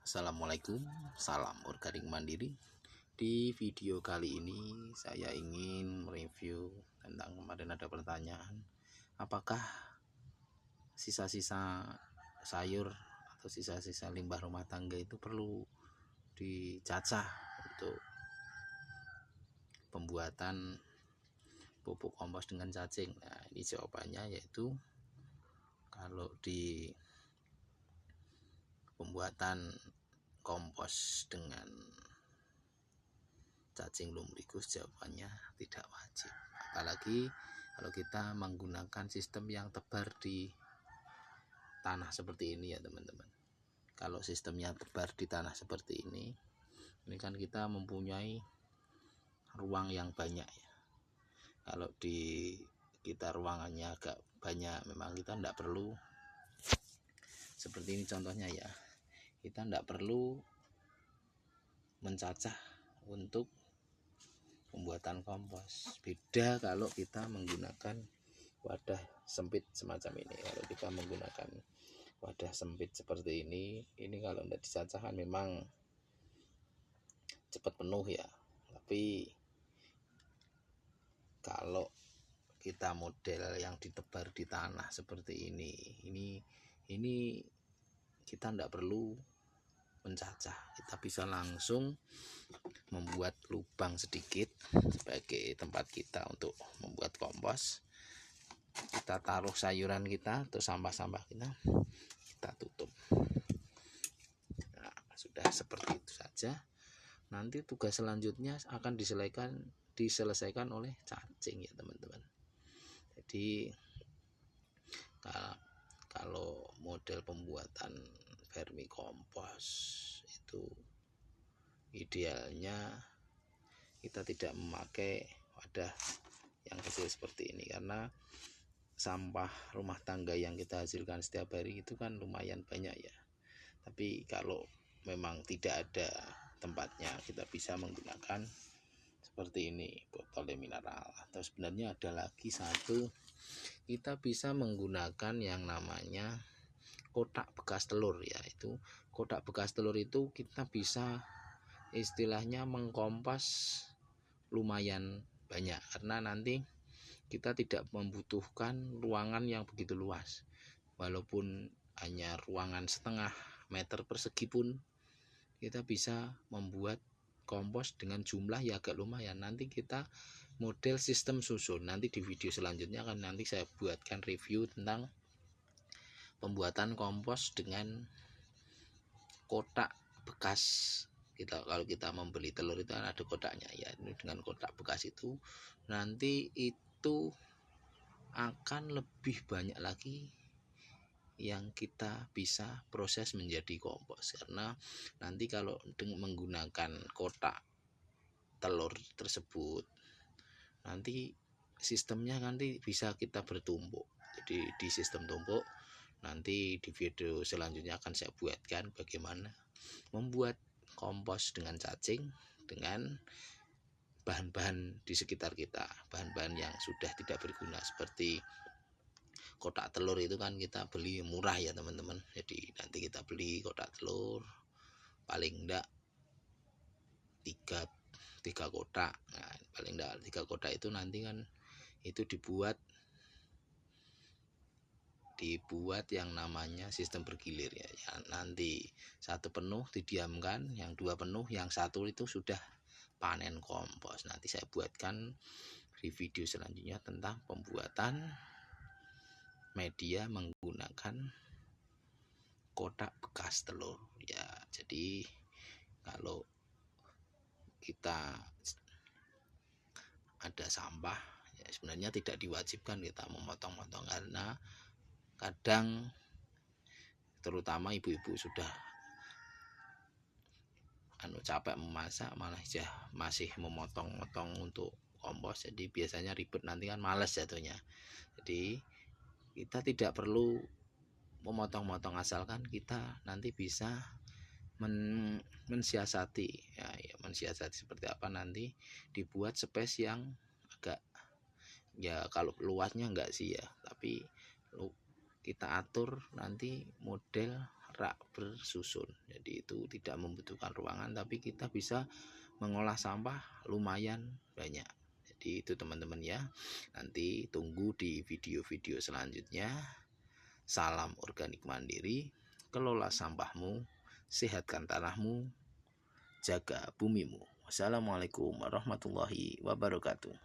Assalamualaikum, salam organik mandiri. Di video kali ini saya ingin mereview tentang kemarin ada pertanyaan, apakah sisa-sisa sayur atau sisa-sisa limbah rumah tangga itu perlu dicacah untuk pembuatan pupuk kompos dengan cacing. Nah, ini jawabannya yaitu kalau di pembuatan kompos dengan cacing lumricus jawabannya tidak wajib, apalagi kalau kita menggunakan sistem yang tebar di tanah seperti ini ya teman-teman. Kalau sistemnya tebar di tanah seperti ini kan kita mempunyai ruang yang banyak ya. Kalau di kita ruangannya agak banyak, memang kita tidak perlu seperti ini contohnya ya, kita tidak perlu mencacah untuk pembuatan kompos. Beda kalau kita menggunakan wadah sempit semacam ini. Kalau kita menggunakan wadah sempit seperti ini kalau tidak dicacahkan memang cepat penuh ya. Tapi kalau kita model yang ditebar di tanah seperti ini kita tidak perlu mencacah, kita bisa langsung membuat lubang sedikit sebagai tempat kita untuk membuat kompos. Kita taruh sayuran kita atau sampah-sampah kita tutup. Nah, sudah seperti itu saja. Nanti tugas selanjutnya akan diselesaikan oleh cacing ya teman-teman. Jadi kalau model pembuatan vermikompos itu idealnya kita tidak memakai wadah yang kecil seperti ini, karena sampah rumah tangga yang kita hasilkan setiap hari itu kan lumayan banyak ya. Tapi kalau memang tidak ada tempatnya, kita bisa menggunakan seperti ini, botol mineral. Atau sebenarnya ada lagi satu, kita bisa menggunakan yang namanya kotak bekas telur ya. Itu kotak bekas telur itu kita bisa istilahnya mengkompas lumayan banyak, karena nanti kita tidak membutuhkan ruangan yang begitu luas. Walaupun hanya ruangan setengah meter persegi pun kita bisa membuat kompos dengan jumlah ya agak lumayan. Nanti kita model sistem susun, nanti di video selanjutnya akan nanti saya buatkan review tentang pembuatan kompos dengan kotak bekas. Kalau kita membeli telur itu kan ada kotaknya ya, ini dengan kotak bekas itu nanti itu akan lebih banyak lagi yang kita bisa proses menjadi kompos, karena nanti kalau menggunakan kotak telur tersebut nanti sistemnya nanti bisa kita bertumpuk. Jadi di sistem tumpuk nanti di video selanjutnya akan saya buatkan bagaimana membuat kompos dengan cacing dengan bahan-bahan di sekitar kita, bahan-bahan yang sudah tidak berguna. Seperti kotak telur itu kan kita beli murah ya teman-teman. Jadi nanti kita beli kotak telur paling enggak tiga kotak. Nah, paling enggak 3 kotak itu nanti kan itu dibuat yang namanya sistem bergilir ya. Nanti 1 penuh didiamkan, yang 2 penuh, yang 1 itu sudah panen kompos. Nanti saya buatkan di video selanjutnya tentang pembuatan media menggunakan kotak bekas telur ya. Jadi kalau kita ada sampah ya sebenarnya tidak diwajibkan kita memotong-motong, karena kadang terutama ibu-ibu sudah capek memasak malah masih memotong-motong untuk kompos. Jadi biasanya ribet, nanti kan males jatuhnya. Jadi kita tidak perlu memotong-motong, asalkan kita nanti bisa mensiasati ya, mensiasati seperti apa, nanti dibuat space yang agak ya, kalau luasnya enggak sih ya, tapi kita atur nanti model rak bersusun. Jadi itu tidak membutuhkan ruangan, tapi kita bisa mengolah sampah lumayan banyak. Jadi itu teman-teman ya. Nanti tunggu di video-video selanjutnya. Salam organik mandiri, kelola sampahmu, sehatkan tanahmu, jaga bumimu. Wassalamualaikum warahmatullahi wabarakatuh.